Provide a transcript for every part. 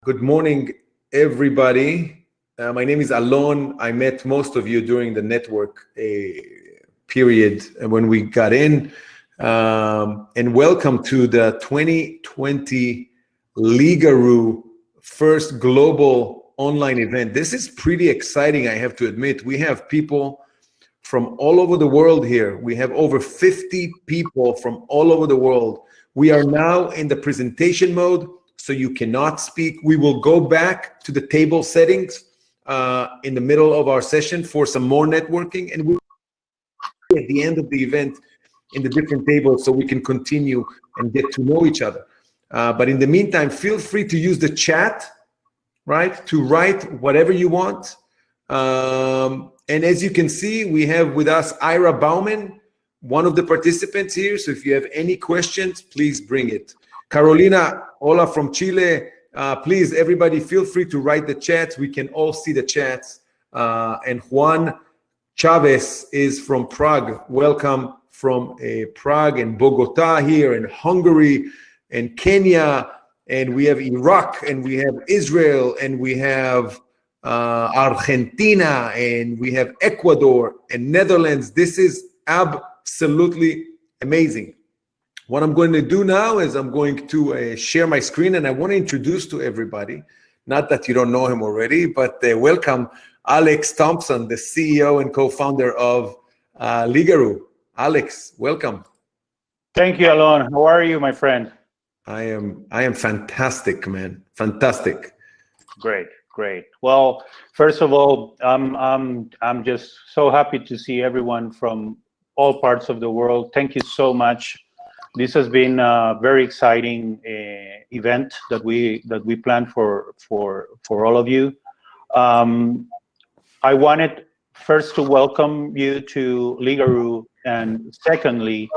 Good morning, everybody. My name is Alon. I met most of you during the network period when we got in. And welcome to the 2020 Legaroo first global online event. This is pretty exciting, I have to admit. We have people from all over the world here. We have over 50 people from all over the world. We are now in the presentation mode, so you cannot speak. We will go back to the table settings in the middle of our session for some more networking, and we'll be at the end of the event in the different tables so we can continue and get to know each other. But in the meantime, feel free to use the chat, right, to write whatever you want. And as you can see, we have with us Ira Bowman, one of the participants here. So if you have any questions, please bring it. Carolina, hola from Chile. Please, everybody, feel free to write the chats. We can all see the chats. And Juan Chavez is from Prague. Welcome from Prague and Bogota here, and Hungary and Kenya. And we have Iraq, and we have Israel, and we have Argentina, and we have Ecuador and Netherlands. This is absolutely amazing. What I'm going to do now is I'm going to share my screen, and I want to introduce to everybody, not that you don't know him already, but welcome Alex Thompson, the CEO and co-founder of Legaroo. Alex, welcome. Thank you, Alon. How are you, my friend? I am fantastic, man. Fantastic. Great. Well, first of all, I'm just so happy to see everyone from all parts of the world. Thank you so much. This has been a very exciting event that we planned for all of you. I wanted first to welcome you to Legaroo, and secondly,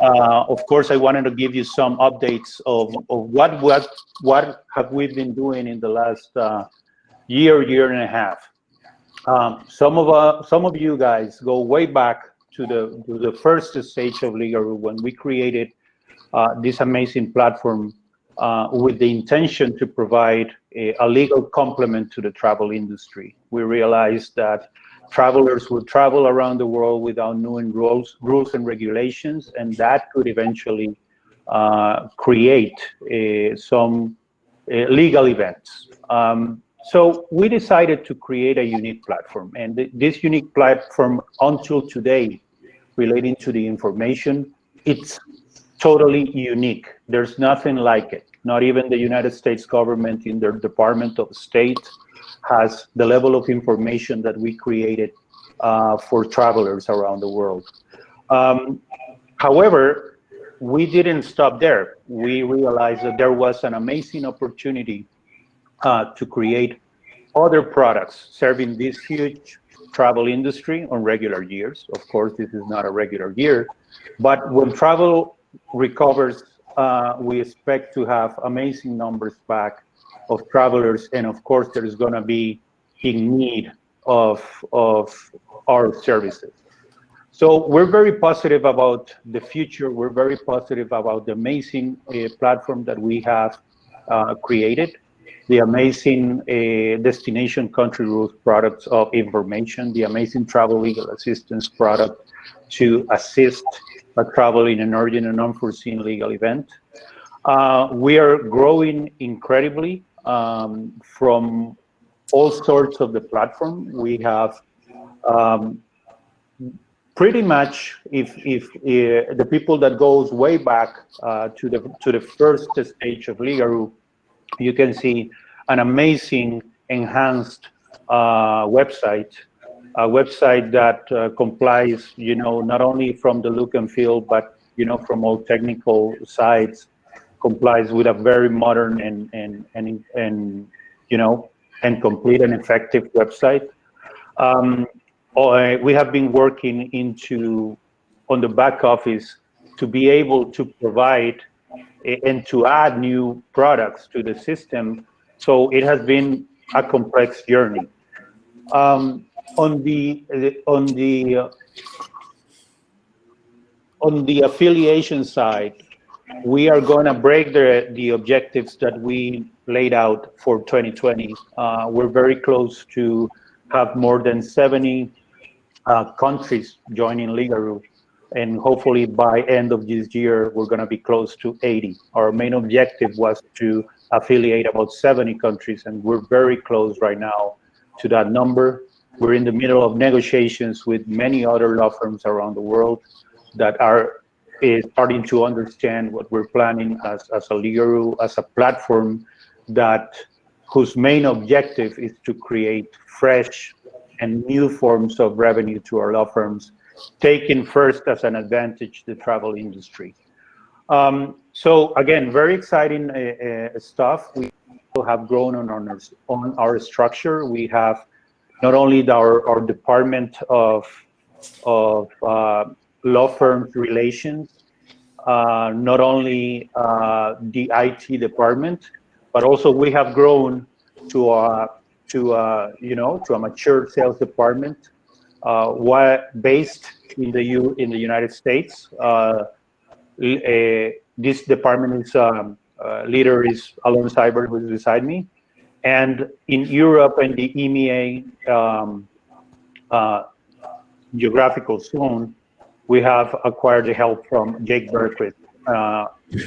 of course, I wanted to give you some updates of what have we been doing in the last year and a half. Some of you guys go way back to the first stage of Legaroo, when we created this amazing platform with the intention to provide a legal complement to the travel industry. We realized that travelers would travel around the world without knowing rules and regulations, and that could eventually create some legal events. So we decided to create a unique platform, and this unique platform until today, relating to the information, it's totally unique. There's nothing like it. Not even the United States government in their Department of State has the level of information that we created for travelers around the world. However, we didn't stop there. We realized that there was an amazing opportunity to create other products serving this huge travel industry on regular years. Of course, this is not a regular year, but when travel recovers, we expect to have amazing numbers back of travelers, and of course, there is going to be in need of our services. So we're very positive about the future. We're very positive about the amazing platform that we have created, the amazing destination country rules products of information, the amazing travel legal assistance product to assist a travel in an urgent and unforeseen legal event. We are growing incredibly from all sorts of the platform. We have pretty much, if the people that goes way back to the first stage of Legaroo, you can see an amazing enhanced website, a website that complies, not only from the look and feel, but from all technical sides, complies with a very modern and complete and effective website. We have been working on the back office to be able to provide and to add new products to the system. So it has been a complex journey. On the affiliation side, we are going to break the objectives that we laid out for 2020. We're very close to have more than 70 countries joining Legaroo, and hopefully by end of this year, we're going to be close to 80. Our main objective was to affiliate about 70 countries, and we're very close right now to that number. We're in the middle of negotiations with many other law firms around the world that are starting to understand what we're planning as a Legaroo, as a platform whose main objective is to create fresh and new forms of revenue to our law firms, taking first as an advantage the travel industry. So again, very exciting stuff. We have grown on our structure. We have not only our department of law firm relations, not only the IT department, but also we have grown to a mature sales department, based in the United States. This department is leader is Alon Cyber, who is beside me, and in Europe and the EMEA geographical zone, we have acquired the help from Jake Berquist,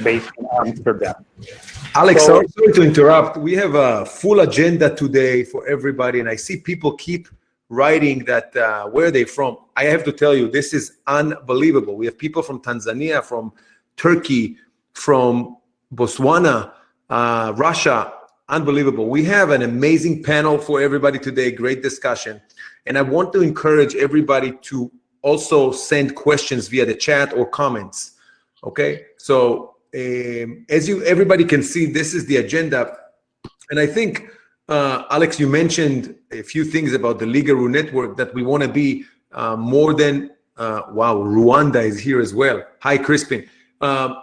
based in Amsterdam. Alex, sorry to interrupt. We have a full agenda today for everybody, and I see people keep writing that where are they from. I have to tell you, this is unbelievable. We have people from Tanzania, from Turkey, from Botswana, Russia. Unbelievable. We have an amazing panel for everybody today, great discussion. And I want to encourage everybody to also send questions via the chat or comments. Okay, so everybody can see, this is the agenda. And I think, Alex, you mentioned a few things about the Legaroo network, that we want to be more than, wow, Rwanda is here as well. Hi, Crispin.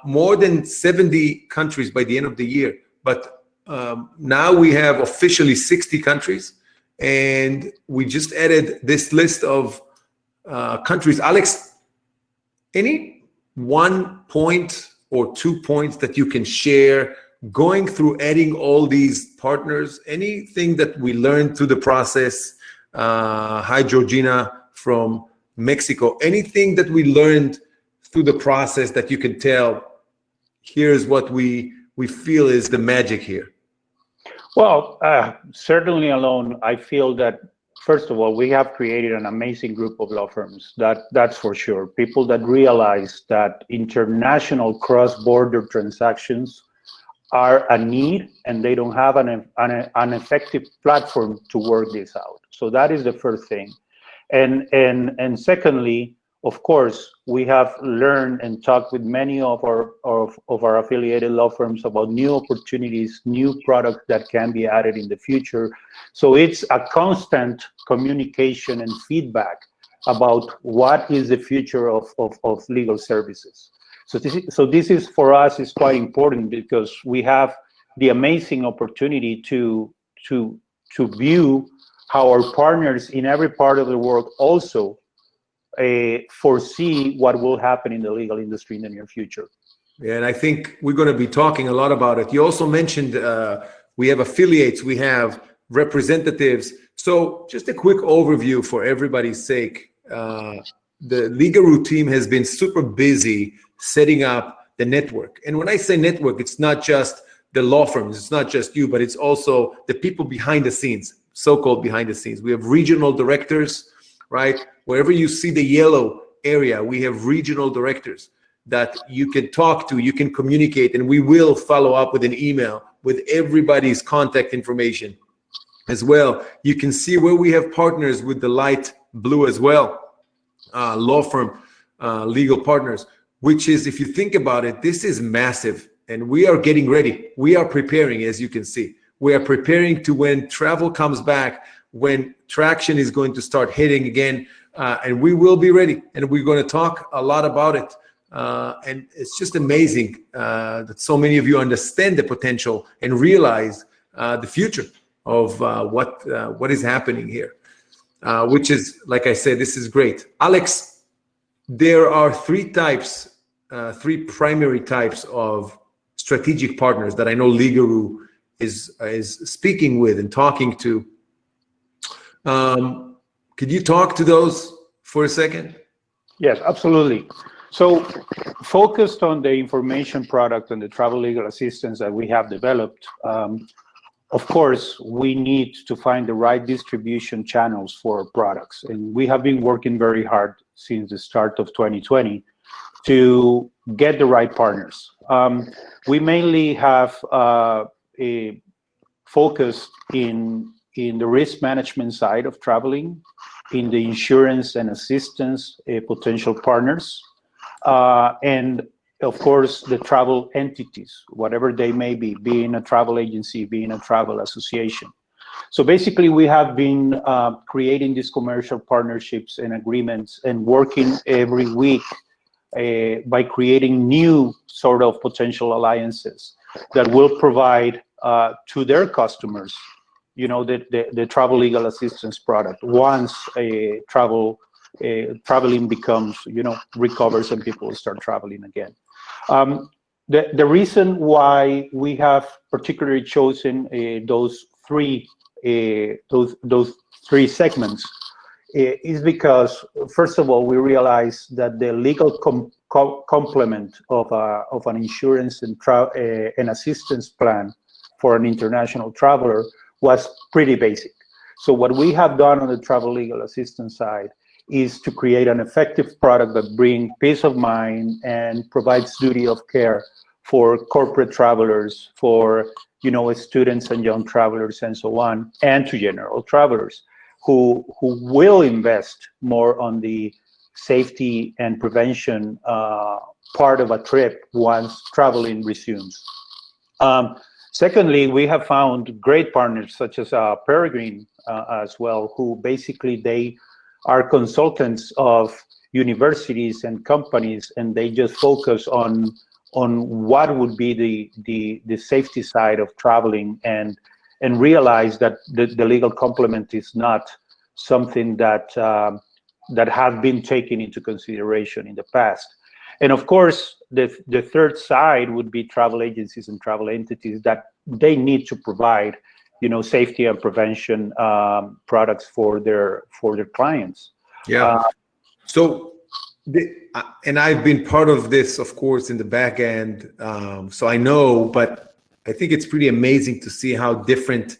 More than 70 countries by the end of the year. But now we have officially 60 countries. And we just added this list of countries. Alex, any 1 point or 2 points that you can share going through adding all these partners, anything that we learned through the process? Hi, Georgina from Mexico. Anything that we learned through the process that you can tell, here's what we feel is the magic here? Well, certainly, Alon, I feel that, first of all, we have created an amazing group of law firms. That's for sure. People that realize that international cross-border transactions are a need, and they don't have an effective platform to work this out. So that is the first thing. And secondly, of course, we have learned and talked with many of our affiliated law firms about new opportunities, new products that can be added in the future. So it's a constant communication and feedback about what is the future of legal services. So this is for us is quite important, because we have the amazing opportunity to view how our partners in every part of the world also foresee what will happen in the legal industry in the near future. Yeah, and I think we're going to be talking a lot about it. You also mentioned we have affiliates, we have representatives. So just a quick overview for everybody's sake. The Legaroo team has been super busy setting up the network. And when I say network, it's not just the law firms, it's not just you, but it's also the people behind the scenes, so-called behind the scenes. We have regional directors, right? Wherever you see the yellow area, we have regional directors that you can talk to, you can communicate, and we will follow up with an email with everybody's contact information as well. You can see where we have partners with the light blue as well, law firm, legal partners, which is, if you think about it, this is massive, and we are getting ready. We are preparing, as you can see. We are preparing to when travel comes back, when traction is going to start hitting again, and we will be ready, and we're going to talk a lot about it. And it's just amazing that so many of you understand the potential and realize the future of what is happening here, which is, like I said, this is great. Alex, there are three primary types of strategic partners that I know Legaroo is speaking with and talking to. Could you talk to those for a second? Yes, absolutely. So focused on the information product and the travel legal assistance that we have developed, of course, we need to find the right distribution channels for our products. And we have been working very hard since the start of 2020 to get the right partners. We mainly have a focus in the risk management side of traveling, in the insurance and assistance potential partners, and of course the travel entities, whatever they may be, being a travel agency, being a travel association. So basically we have been creating these commercial partnerships and agreements and working every week by creating new sort of potential alliances that will provide to their customers, you know, the travel legal assistance product once traveling becomes, you know, recovers and people start traveling again. The reason why we have particularly chosen those three segments is because, first of all, we realize that the legal complement of an insurance and assistance plan for an international traveler was pretty basic. So what we have done on the travel legal assistance side is to create an effective product that brings peace of mind and provides duty of care for corporate travelers, for, you know, students and young travelers and so on, and to general travelers who will invest more on the safety and prevention part of a trip once traveling resumes. Secondly, we have found great partners such as Peregrine as well, who basically they are consultants of universities and companies, and they just focus on what would be the safety side of traveling, and realize that the legal complement is not something that that have been taken into consideration in the past. And of course, the third side would be travel agencies and travel entities that they need to provide, you know, safety and prevention products for their clients. Yeah. And I've been part of this, of course, in the back end. So I know, but I think it's pretty amazing to see how different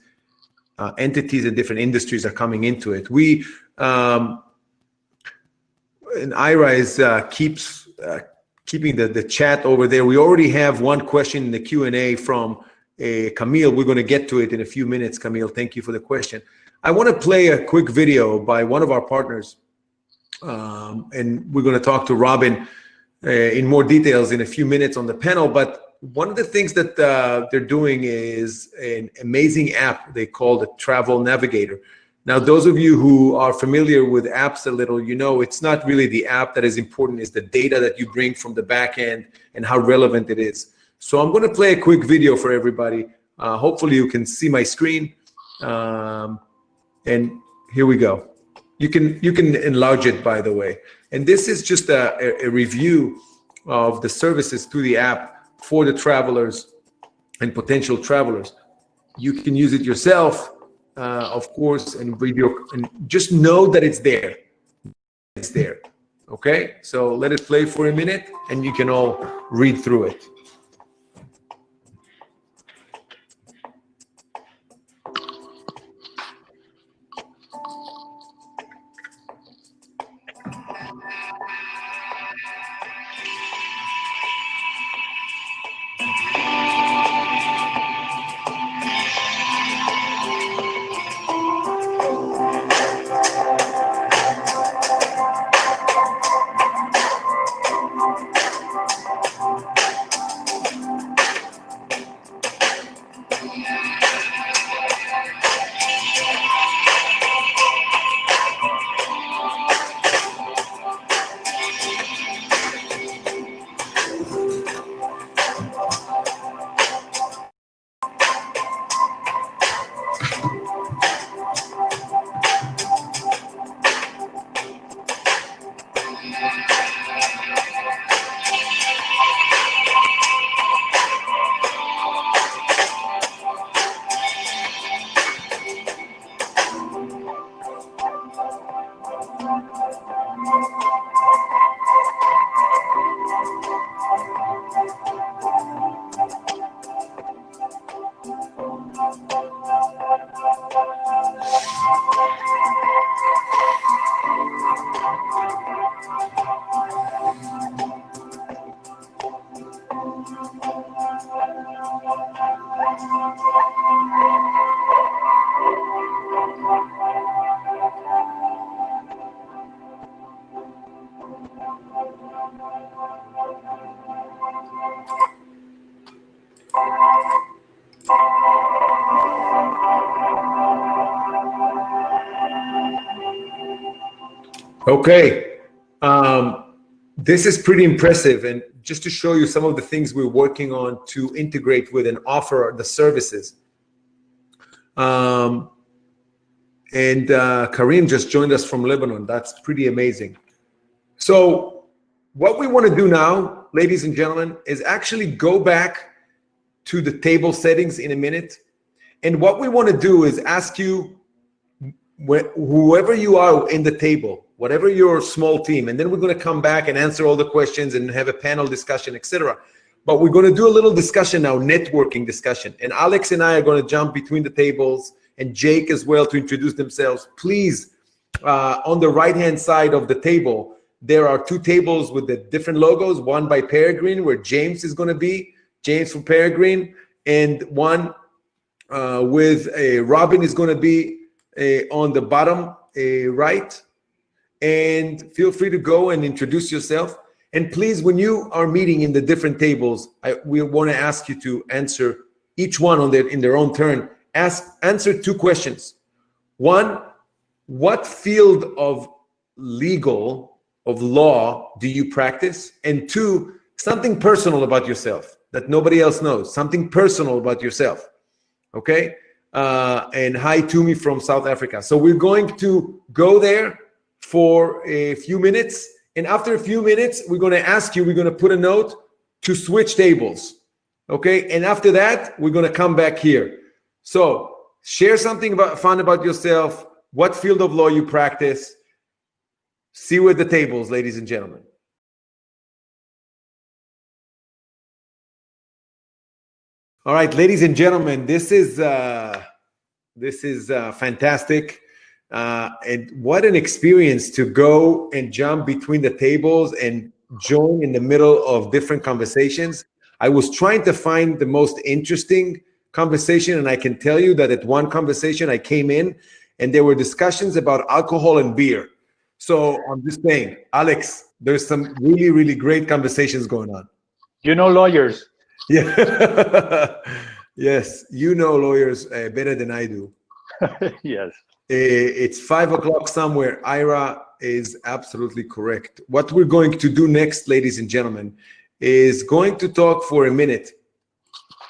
entities and different industries are coming into it. We and Ira is keeps keeping the chat over there. We already have one question in the Q&A from Camille. We're going to get to it in a few minutes. Camille, thank you for the question. I want to play a quick video by one of our partners, and we're going to talk to Robin in more details in a few minutes on the panel. But one of the things that they're doing is an amazing app they call the Travel Navigator. Now, those of you who are familiar with apps a little, you know it's not really the app that is important, it's the data that you bring from the back end and how relevant it is. So I'm going to play a quick video for everybody. Hopefully you can see my screen. And here we go. You can enlarge it, by the way. And this is just a review of the services through the app for the travelers and potential travelers. You can use it yourself, of course, and just know that it's there. It's there. Okay, so let it play for a minute and you can all read through it. Okay. This is pretty impressive. And just to show you some of the things we're working on to integrate with and offer the services. And Karim just joined us from Lebanon. That's pretty amazing. So what we want to do now, ladies and gentlemen, is actually go back to the table settings in a minute. And what we want to do is ask you, whoever you are in the table, whatever your small team, and then we're going to come back and answer all the questions and have a panel discussion, etc. But we're going to do a little discussion now, networking discussion. And Alex and I are going to jump between the tables, and Jake as well, to introduce themselves. Please, on the right-hand side of the table, there are two tables with the different logos, one by Peregrine, where James is going to be, James from Peregrine, and one with Robin is going to be on the bottom right. And feel free to go and introduce yourself. And please, when you are meeting in the different tables, we want to ask you to answer each one in their own turn. Answer two questions. One, what field of law do you practice? And two, something personal about yourself that nobody else knows, something personal about yourself. Okay? And hi to me from South Africa. So we're going to go there for a few minutes. And after a few minutes, we're going to ask you, we're going to put a note to switch tables. Okay? And after that, we're going to come back here. So share something fun about yourself, what field of law you practice. See you at the tables, ladies and gentlemen. All right, ladies and gentlemen, this is fantastic. And what an experience to go and jump between the tables and join in the middle of different conversations. I was trying to find the most interesting conversation, and I can tell you that at one conversation I came in and there were discussions about alcohol and beer. So I'm just saying, Alex, there's some really, really great conversations going on. You know lawyers. Yeah. Yes, you know lawyers better than I do. Yes. It's 5 o'clock somewhere. Ira is absolutely correct. What we're going to do next, ladies and gentlemen, is going to talk for a minute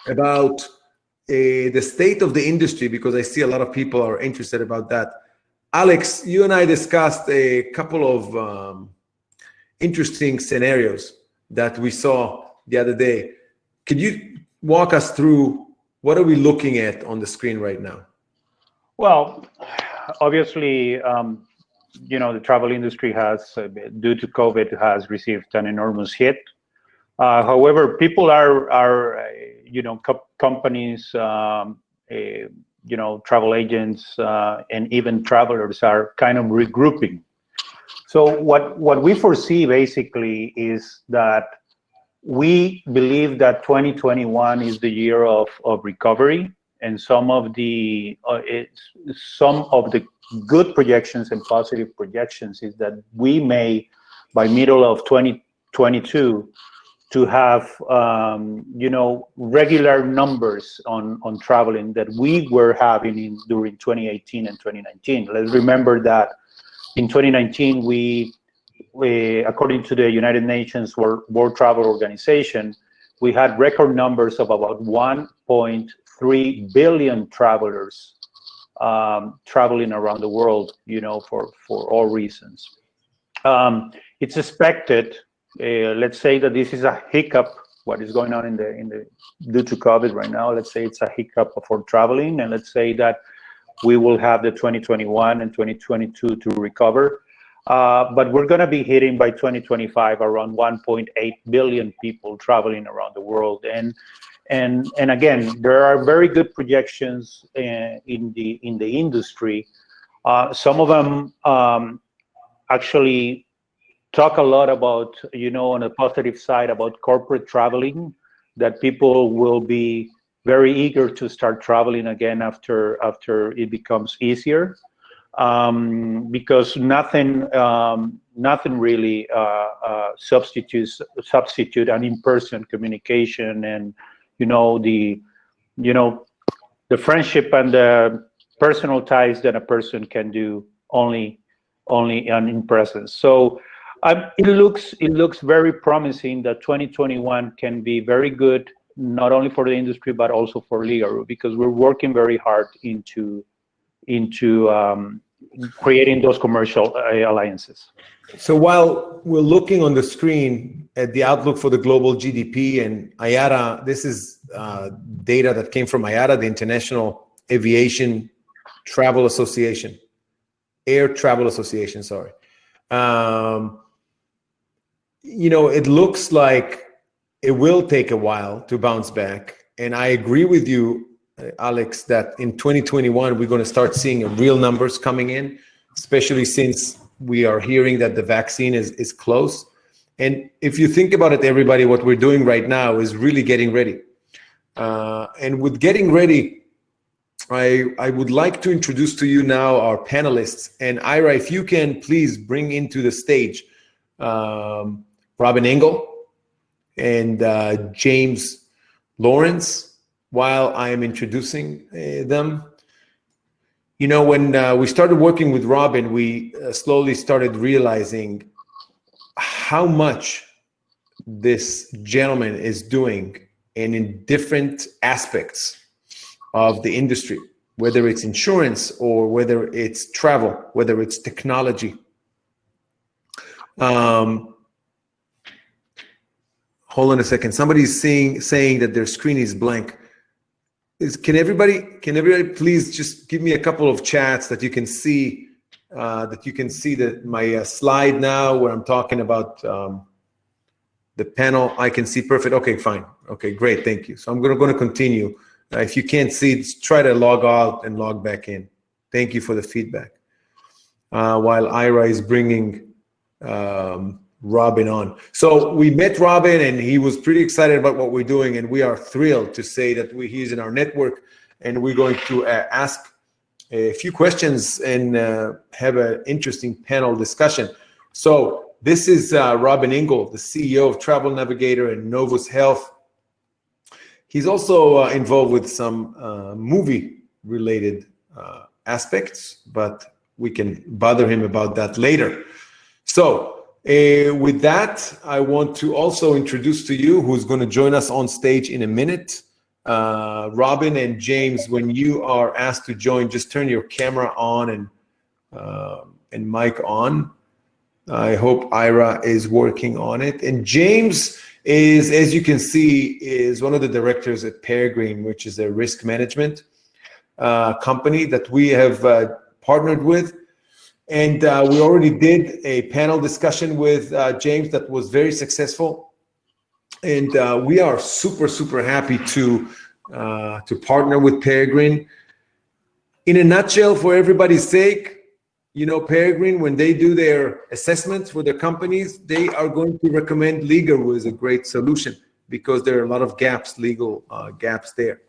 about the state of the industry, because I see a lot of people are interested about that. Alex, you and I discussed a couple of interesting scenarios that we saw the other day. Could you walk us through what are we looking at on the screen right now? Well, obviously, the travel industry has, due to COVID, has received an enormous hit. However, people are companies, travel agents, and even travelers are kind of regrouping. So what we foresee basically is that we believe that 2021 is the year of recovery, and some of the good projections and positive projections is that we may, by middle of 2022, to have regular numbers on traveling that we were having during 2018 and 2019. Let's remember that in 2019 we according to the United Nations World Travel Organization, we had record numbers of about 1.3 billion travelers traveling around the world, for all reasons. It's expected. Let's say that this is a hiccup. What is going on in the due to COVID right now? Let's say it's a hiccup for traveling, and let's say that we will have the 2021 and 2022 to recover. But we're going to be hitting by 2025 around 1.8 billion people traveling around the world, and again, there are very good projections in the industry. Some of them actually talk a lot about, on the positive side, about corporate traveling, that people will be very eager to start traveling again after it becomes easier, because nothing really substitute an in-person communication, and the friendship and the personal ties that a person can do only only in presence. So it looks very promising that 2021 can be very good, not only for the industry but also for Legaroo, because we're working very hard into creating those commercial alliances. So while we're looking on the screen at the outlook for the global GDP and IATA, this is data that came from IATA, the International Aviation Travel Association, Air Travel Association, sorry. It looks like it will take a while to bounce back. And I agree with you, Alex, that in 2021, we're going to start seeing real numbers coming in, especially since we are hearing that the vaccine is close. And if you think about it, everybody, what we're doing right now is really getting ready. And with getting ready, I would like to introduce to you now our panelists. And Ira, if you can please bring into the stage Robin Engel and James Lawrence while I am introducing them. When we started working with Robin, we slowly started realizing how much this gentleman is doing and in different aspects of the industry, whether it's insurance or whether it's travel, whether it's technology. Hold on a second. Somebody's saying that their screen is blank. Can everybody please just give me a couple of chats that you can see my slide now where I'm talking about the panel. I can see perfect. Okay, fine. Okay, great. Thank you. So I'm going to continue. If you can't see, try to log out and log back in. Thank you for the feedback. While Ira is bringing Robin on. So we met Robin and he was pretty excited about what we're doing, and we are thrilled to say that he's in our network, and we're going to ask a few questions and have an interesting panel discussion. So this is Robin Engel, the CEO of Travel Navigator and Novus Health. He's also involved with some movie-related aspects, but we can bother him about that later. So with that, I want to also introduce to you who's going to join us on stage in a minute. Robin and James, when you are asked to join, just turn your camera on and mic on. I hope Ira is working on it. And James is, as you can see, is one of the directors at Peregrine, which is a risk management company that we have partnered with. And we already did a panel discussion with James that was very successful. And we are super, super happy to partner with Peregrine. In a nutshell, for everybody's sake, Peregrine, when they do their assessments for their companies, they are going to recommend Legaroo as a great solution because there are a lot of legal gaps there.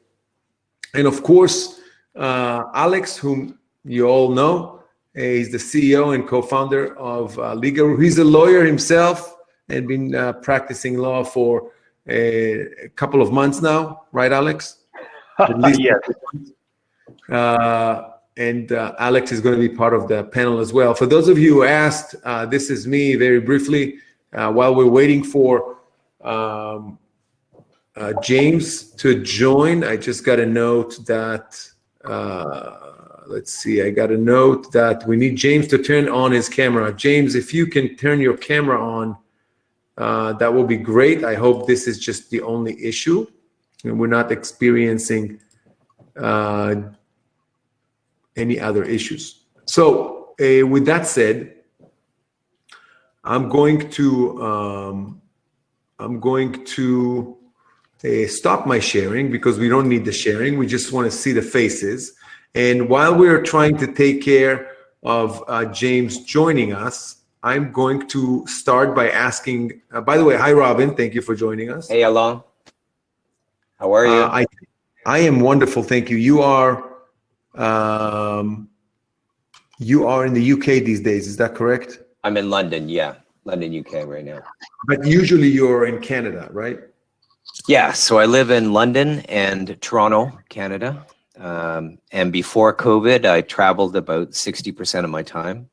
And of course, Alex, whom you all know, he's the CEO and co-founder of Legaroo. He's a lawyer himself and been practicing law for a couple of months now, right, Alex? At least yes. And Alex is going to be part of the panel as well. For those of you who asked, this is me very briefly. While we're waiting for James to join, I just got a note that, let's see, I got a note that we need James to turn on his camera. James, if you can turn your camera on, that will be great. I hope this is just the only issue and we're not experiencing any other issues. So with that said, I'm going to stop my sharing because we don't need the sharing. We just want to see the faces. And while we're trying to take care of James joining us, I'm going to start by asking, by the way, hi, Robin. Thank you for joining us. Hey, Alon. How are you? I am wonderful. Thank you. You are in the UK these days. Is that correct? I'm in London. Yeah. London, UK right now. But usually you're in Canada, right? Yeah. So I live in London and Toronto, Canada. And before COVID, I traveled about 60% of my time.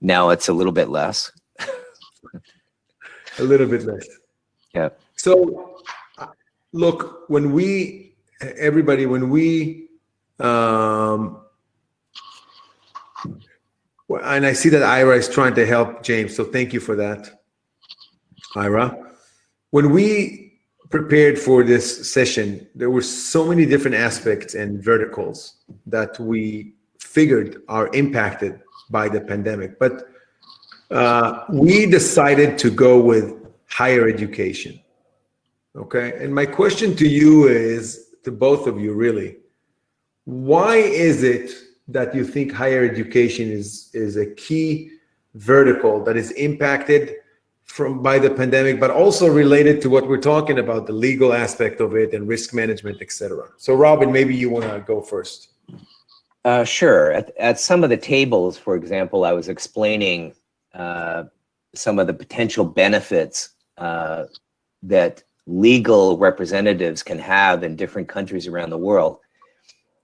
Now it's a little bit less. A little bit less. Yeah. So, look, when we, and I see that Ira is trying to help James, so thank you for that, Ira. When we prepared for this session, there were so many different aspects and verticals that we figured are impacted by the pandemic, but we decided to go with higher education. Okay, and my question to you is, to both of you really, why is it that you think higher education is a key vertical that is impacted by the pandemic, but also related to what we're talking about, the legal aspect of it and risk management, et cetera? So Robin, maybe you want to go first. Sure. At some of the tables, for example, I was explaining some of the potential benefits that legal representatives can have in different countries around the world.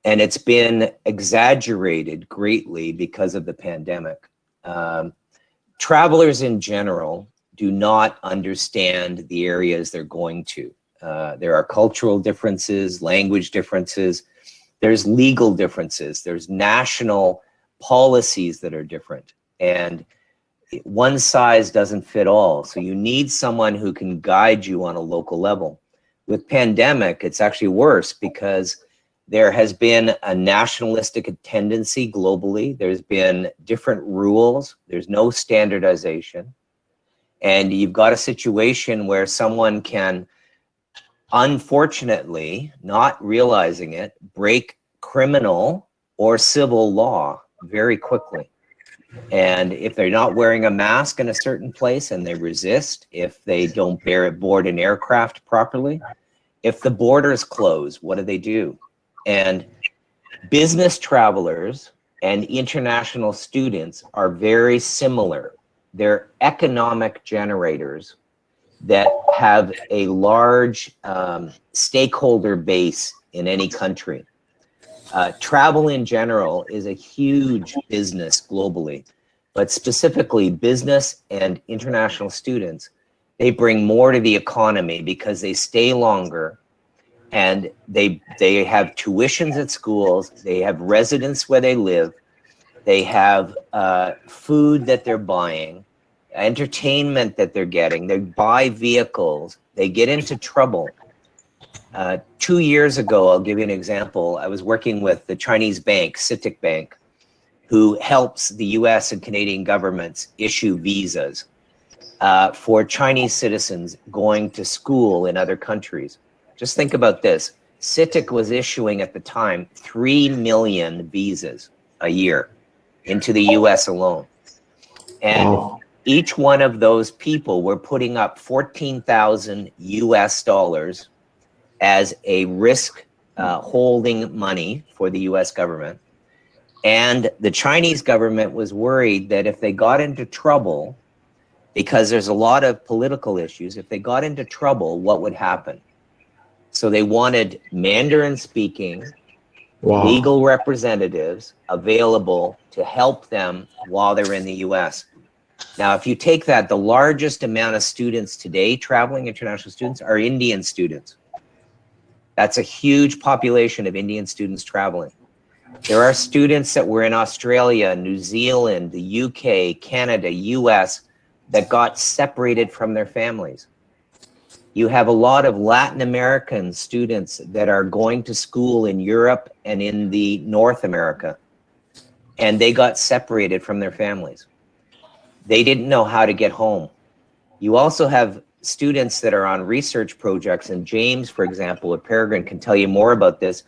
And it's been exaggerated greatly because of the pandemic. Travelers in general do not understand the areas they're going to. There are cultural differences, language differences, there's legal differences, there's national policies that are different. And one size doesn't fit all. So you need someone who can guide you on a local level. With pandemic, it's actually worse because there has been a nationalistic tendency globally. There's been different rules. There's no standardization. And you've got a situation where someone can, unfortunately, not realizing it, break criminal or civil law very quickly. And if they're not wearing a mask in a certain place and they resist, if they don't board an aircraft properly, if the borders close, what do? And business travelers and international students are very similar. They're economic generators that have a large stakeholder base in any country. Travel in general is a huge business globally, but specifically business and international students, they bring more to the economy because they stay longer and they have tuitions at schools, they have residence where they live, they have food that they're buying, entertainment that they're getting, they buy vehicles, they get into trouble. 2 years ago, I'll give you an example. I was working with the Chinese bank, CITIC Bank, who helps the US and Canadian governments issue visas for Chinese citizens going to school in other countries. Just think about this. CITIC was issuing at the time 3 million visas a year into the US alone. And each one of those people were putting up $14,000 US as a risk holding money for the US government. And the Chinese government was worried that if they got into trouble, because there's a lot of political issues, if they got into trouble, what would happen? So they wanted Mandarin speaking legal representatives available to help them while they're in the US. Now, if you take that, the largest amount of students today, traveling international students, are Indian students. That's a huge population of Indian students traveling. There are students that were in Australia, New Zealand, the UK, Canada, US, that got separated from their families. You have a lot of Latin American students that are going to school in Europe and in the North America, and they got separated from their families. They didn't know how to get home. You also have students that are on research projects, and James, for example, at Peregrine can tell you more about this.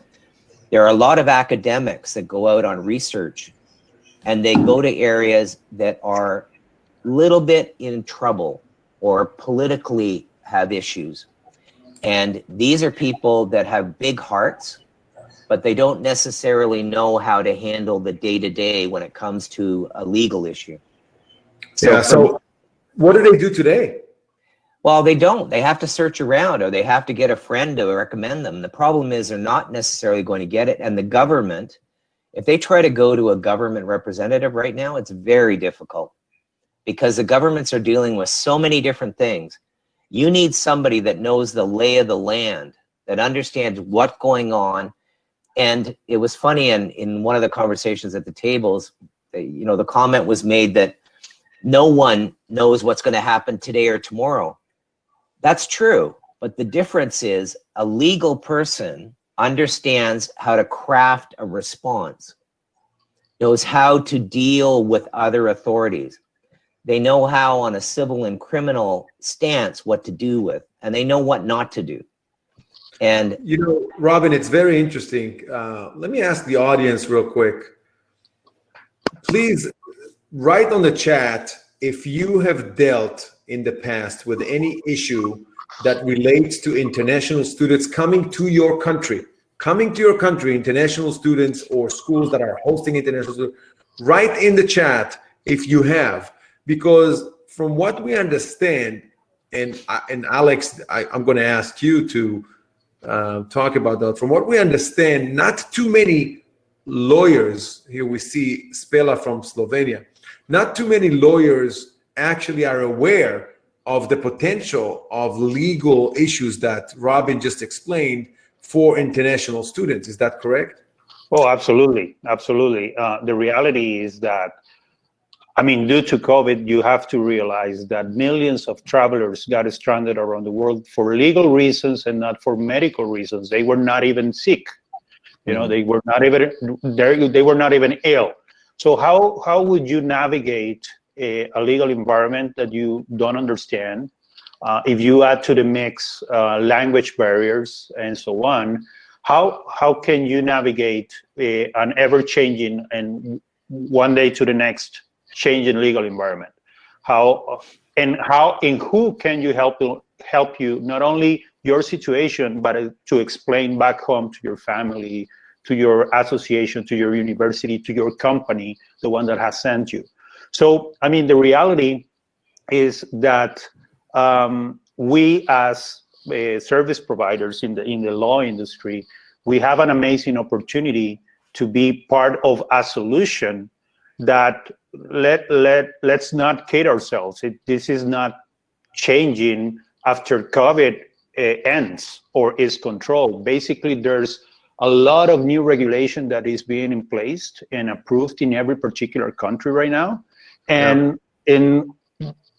There are a lot of academics that go out on research, and they go to areas that are a little bit in trouble or politically have issues. And these are people that have big hearts, but they don't necessarily know how to handle the day-to-day when it comes to a legal issue. So what do they do today? Well, they don't. They have to search around, or they have to get a friend to recommend them. The problem is they're not necessarily going to get it. And the government If they try to go to a government representative right now, it's very difficult because the governments are dealing with so many different things. You need somebody that knows the lay of the land, that understands what's going on. And it was funny in one of the conversations at the tables, you know, the comment was made that no one knows what's going to happen today or tomorrow. That's true. But the difference is a legal person understands how to craft a response, knows how to deal with other authorities. They know how on a civil and criminal stance what to do with, and they know what not to do. And you know, Robin, it's very interesting. Let me ask the audience real quick. Please write on the chat if you have dealt in the past with any issue that relates to international students coming to your country. Coming to your country, international students or schools that are hosting international students. Write in the chat if you have, because from what we understand, and Alex, I'm going to ask you to talk about that. From what we understand, not too many lawyers, here we see Spela from Slovenia, not too many lawyers actually are aware of the potential of legal issues that Robin just explained for international students. Is that correct? Oh, absolutely. Absolutely. The reality is that, I mean, due to COVID, you have to realize that millions of travelers got stranded around the world for legal reasons and not for medical reasons. They were not even sick. You know, they were not even they were not even ill. So how would you navigate a legal environment that you don't understand? If you add to the mix language barriers and so on, how can you navigate an ever-changing and one day to the next changing legal environment? In who can you help you not only your situation, but to explain back home to your family, to your association, to your university, to your company, the one that has sent you. So, I mean, the reality is that we as service providers in the law industry, we have an amazing opportunity to be part of a solution that let's not kid ourselves. This is not changing after COVID ends or is controlled. Basically, there's a lot of new regulation that is being in place and approved in every particular country right now. And in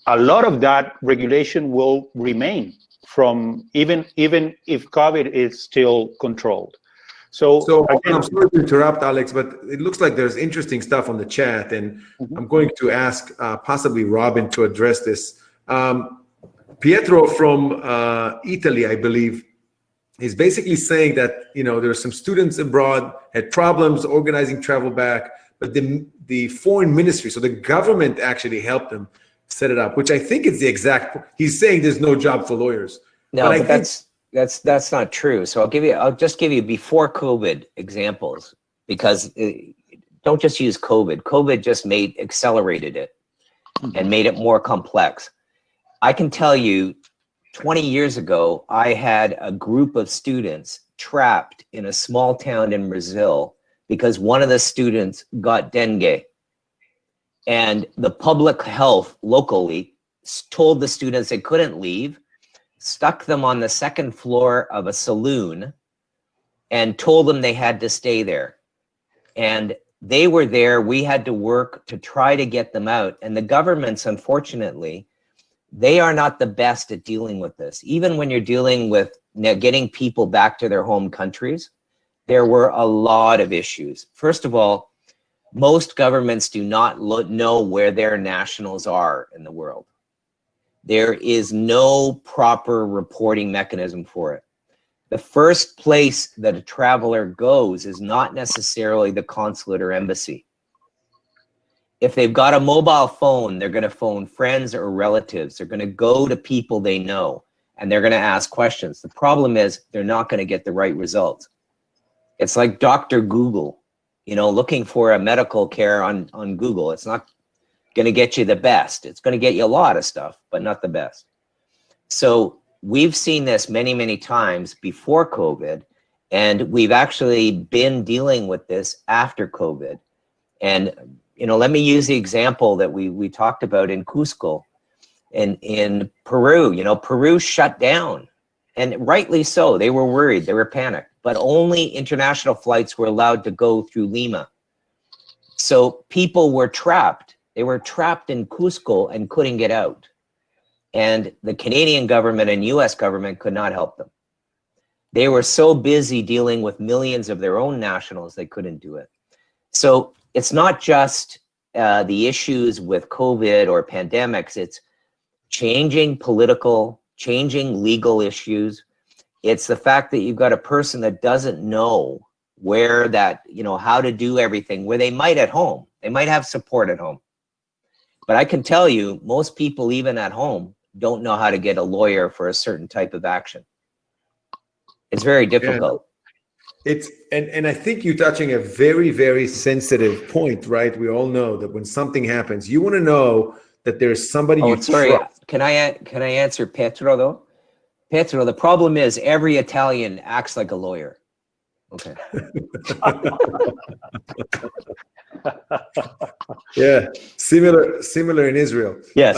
a lot of that regulation will remain from even if COVID is still controlled. So again, I'm sorry to interrupt, Alex, but it looks like there's interesting stuff on the chat, and I'm going to ask possibly Robin to address this. Pietro from Italy, I believe, is basically saying that, you know, there are some students abroad had problems organizing travel back, but the foreign ministry, so the government actually helped them set it up, which I think is the exact, he's saying there's no job for lawyers. no, but that's not true. So I'll just give you before COVID examples, because don't just use COVID. COVID just accelerated it and made it more complex. I can tell you 20 years ago, I had a group of students trapped in a small town in Brazil because one of the students got dengue. And the public health locally told the students they couldn't leave, stuck them on the second floor of a saloon, and told them they had to stay there. And they were there. We had to work to try to get them out. And the governments, unfortunately, they are not the best at dealing with this. Even when you're dealing with getting people back to their home countries, there were a lot of issues. First of all, most governments do not know where their nationals are in the world. There is no proper reporting mechanism for it. The first place that a traveler goes is not necessarily the consulate or embassy. If they've got a mobile phone, they're going to phone friends or relatives. They're going to go to people they know, and they're going to ask questions. The problem is they're not going to get the right results. It's like Dr. Google, you know, looking for a medical care on Google. It's not going to get you the best. It's going to get you a lot of stuff, but not the best. So we've seen this many, many times before COVID, And we've actually been dealing with this after COVID. And, let me use the example that we talked about in Cusco in Peru. Peru shut down, and rightly so. They were worried, they were panicked, but only international flights were allowed to go through Lima. So people were trapped. They were trapped in Cusco and couldn't get out. And the Canadian government and US government could not help them. They were so busy dealing with millions of their own nationals, they couldn't do it. So it's not just the issues with COVID or pandemics, it's changing legal issues. It's the fact that you've got a person that doesn't know where that, how to do everything, where they might at home. They might have support at home. But I can tell you, most people, even at home, don't know how to get a lawyer for a certain type of action. It's very difficult. It's and I think you're touching a very, very sensitive point, right? We all know that when something happens, you want to know that there's somebody you trust. Can I answer Petro though? Petro, the problem is every Italian acts like a lawyer. Okay. Yeah, similar in Israel. Yes.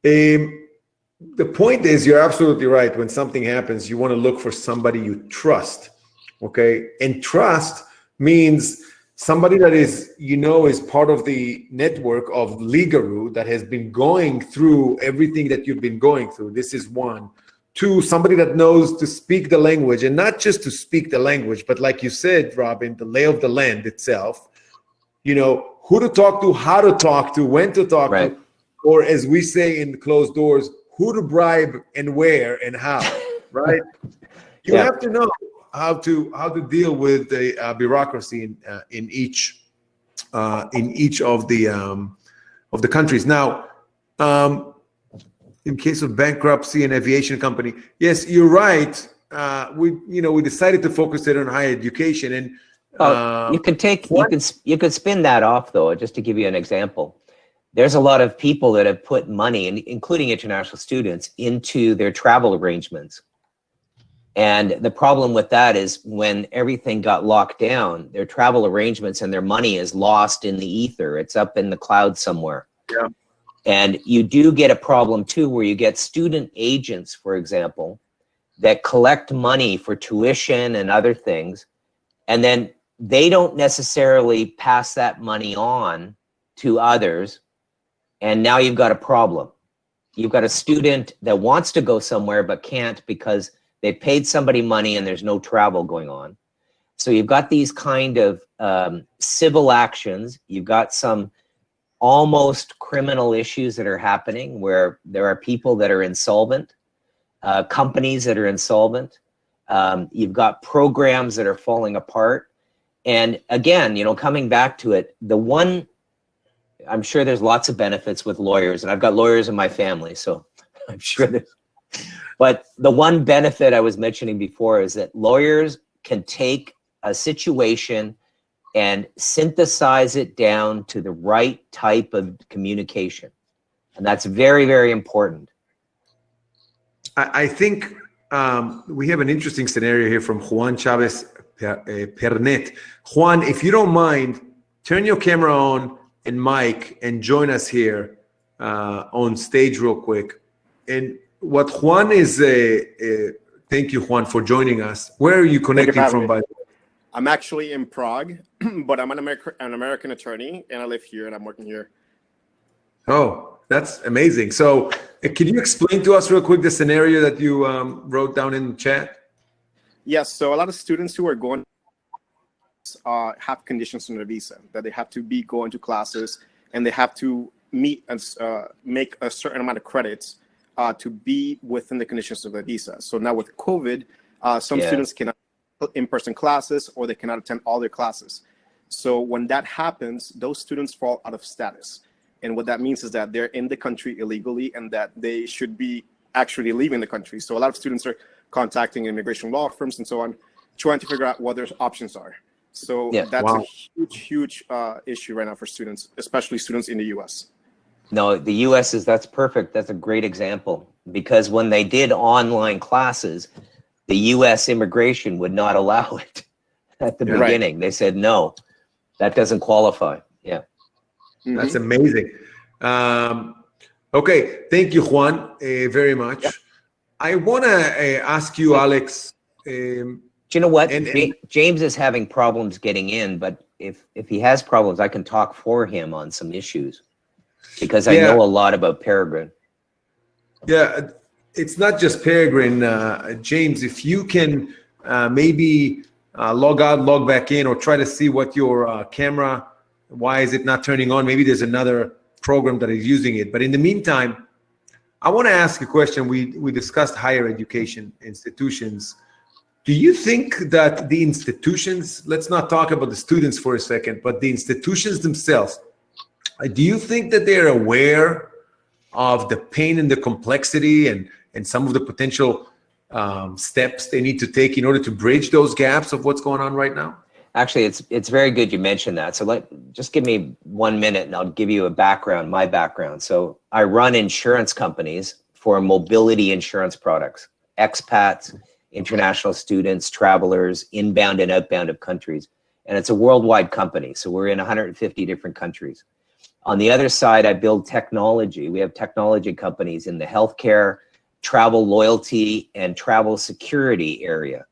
The point is, you're absolutely right. When something happens, you want to look for somebody you trust, okay? And trust means somebody that is, is part of the network of Legaroo that has been going through everything that you've been going through. This is one. Two, somebody that knows to speak the language, and not just to speak the language, but like you said, Robin, the lay of the land itself, who to talk to, how to talk to, when to talk to, or as we say in closed doors, who to bribe and where and how, right? You have to know how to deal with the bureaucracy in each of the countries. Now, in case of bankruptcy and aviation company, yes, you're right. We decided to focus it on higher education, and you could spin that off though, just to give you an example. There's a lot of people that have put money, including international students, into their travel arrangements. And the problem with that is when everything got locked down, their travel arrangements and their money is lost in the ether. It's up in the cloud somewhere. Yeah. And you do get a problem too, where you get student agents, for example, that collect money for tuition and other things. And then they don't necessarily pass that money on to others. And now you've got a problem. You've got a student that wants to go somewhere but can't because they paid somebody money and there's no travel going on. So you've got these kind of civil actions. You've got some almost criminal issues that are happening where there are people that are insolvent, companies that are insolvent. You've got programs that are falling apart. And again, coming back to it, I'm sure there's lots of benefits with lawyers, and I've got lawyers in my family, so I'm sure there's. But the one benefit I was mentioning before is that lawyers can take a situation and synthesize it down to the right type of communication. And that's very, very important. I think we have an interesting scenario here from Juan Chavez Pernet. Juan, if you don't mind, turn your camera on and mic and join us here on stage real quick. And what Juan is, thank you, Juan, for joining us. Where are you connecting from, by the way? I'm actually in Prague, but I'm an American attorney, and I live here, and I'm working here. Oh, that's amazing. So can you explain to us real quick the scenario that you wrote down in the chat? Yes, so a lot of students who are going have conditions on their visa, that they have to be going to classes, and they have to meet and make a certain amount of credits to be within the conditions of the visa. So now with COVID, some students cannot in-person classes, or they cannot attend all their classes. So when that happens, those students fall out of status. And what that means is that they're in the country illegally and that they should be actually leaving the country. So a lot of students are contacting immigration law firms and so on, trying to figure out what their options are. So that's a huge issue right now for students, especially students in the US. No, the US that's perfect. That's a great example, because when they did online classes, the U.S. immigration would not allow it at the Yeah. beginning. They said, no, that doesn't qualify. Yeah. That's amazing. Okay, thank you, Juan, very much. Yeah. I want to ask you, Alex. Do you know what? And- James is having problems getting in, but if he has problems, I can talk for him on some issues because I Yeah. know a lot about Peregrine. Yeah, it's not just Peregrine. James, if you can maybe log out, log back in, or try to see what your camera, why is it not turning on? Maybe there's another program that is using it. But in the meantime, I want to ask a question. We discussed higher education institutions. Do you think that the institutions, let's not talk about the students for a second, but the institutions themselves, do you think that they're aware of the pain and the complexity and some of the potential steps they need to take in order to bridge those gaps of what's going on right now? Actually, it's very good you mentioned that. So just give me 1 minute and I'll give you a background, my background. So I run insurance companies for mobility insurance products, expats, international students, travelers, inbound and outbound of countries. And it's a worldwide company. So we're in 150 different countries. On the other side, I build technology. We have technology companies in the healthcare, travel loyalty, and travel security area.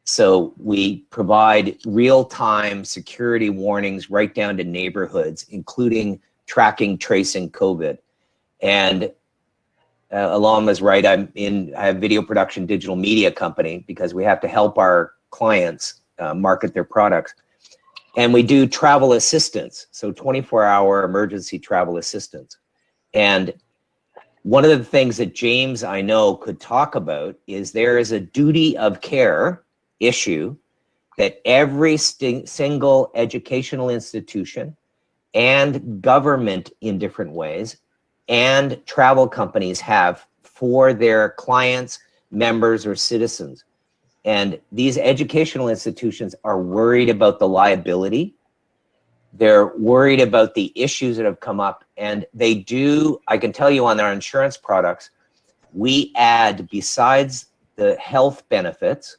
So we provide real-time security warnings right down to neighborhoods, including tracking, tracing COVID. And Alon was right. I have video production digital media company because we have to help our clients market their products. And we do travel assistance, so 24-hour emergency travel assistance. And one of the things that James, I know, could talk about is there is a duty of care issue that every single educational institution and government in different ways and travel companies have for their clients, members, or citizens. And these educational institutions are worried about the liability. They're worried about the issues that have come up. And they do, I can tell you on our insurance products, we add, besides the health benefits,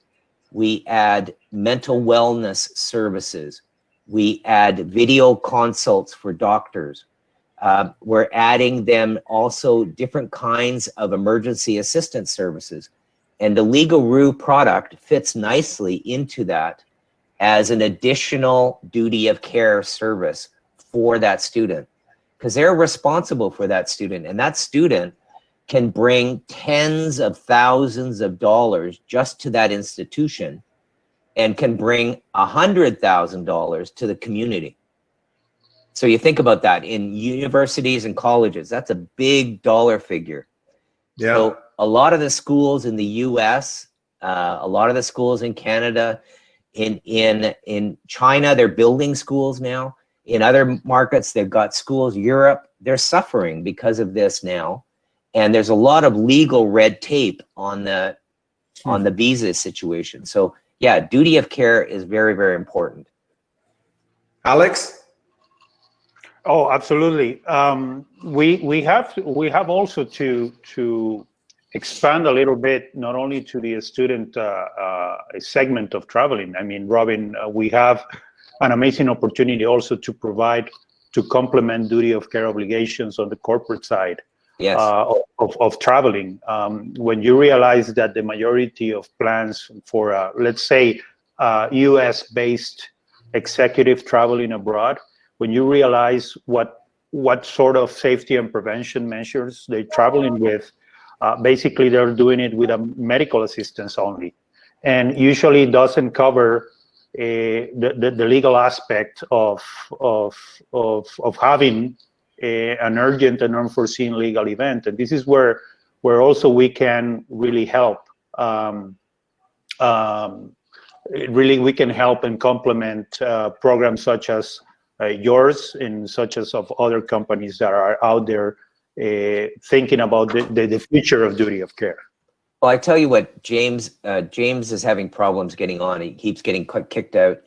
we add mental wellness services. We add video consults for doctors. We're adding them also different kinds of emergency assistance services. And the Legaroo product fits nicely into that as an additional duty of care service for that student, because they're responsible for that student, and that student can bring tens of thousands of dollars just to that institution and can bring $100,000 to the community. So you think about that in universities and colleges, that's a big dollar figure. Yeah. So a lot of the schools in the US, a lot of the schools in Canada, in China, they're building schools now. In other markets, they've got schools. Europe, they're suffering because of this now. And there's a lot of legal red tape on the visa situation. So yeah, duty of care is very, very important. Alex? Oh, absolutely. We have also to expand a little bit, not only to the student segment of traveling. I mean, Robin, we have an amazing opportunity also to provide, to complement duty of care obligations on the corporate side. Yes. Of traveling. When you realize that the majority of plans for, let's say, US-based executive traveling abroad, when you realize what sort of safety and prevention measures they're traveling with, basically they're doing it with a medical assistance only. And usually it doesn't cover the legal aspect of having an urgent and unforeseen legal event. And this is where also we can really help. Really, we can help and complement programs such as yours and such as of other companies that are out there thinking about the future of duty of care. Well, I tell you what, James is having problems getting on. He keeps getting kicked out.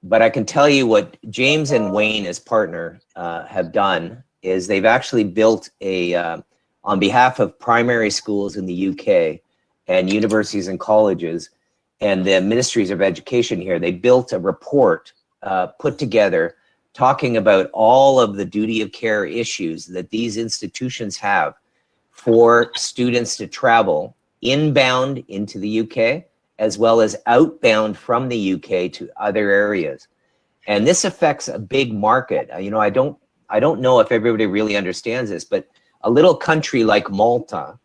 But I can tell you what James and Wayne, as partner, have done is they've actually built a, on behalf of primary schools in the UK and universities and colleges and the ministries of education here, they built a report put together talking about all of the duty of care issues that these institutions have for students to travel inbound into the UK, as well as outbound from the UK to other areas. And this affects a big market. You know, I don't know if everybody really understands this, but a little country like Malta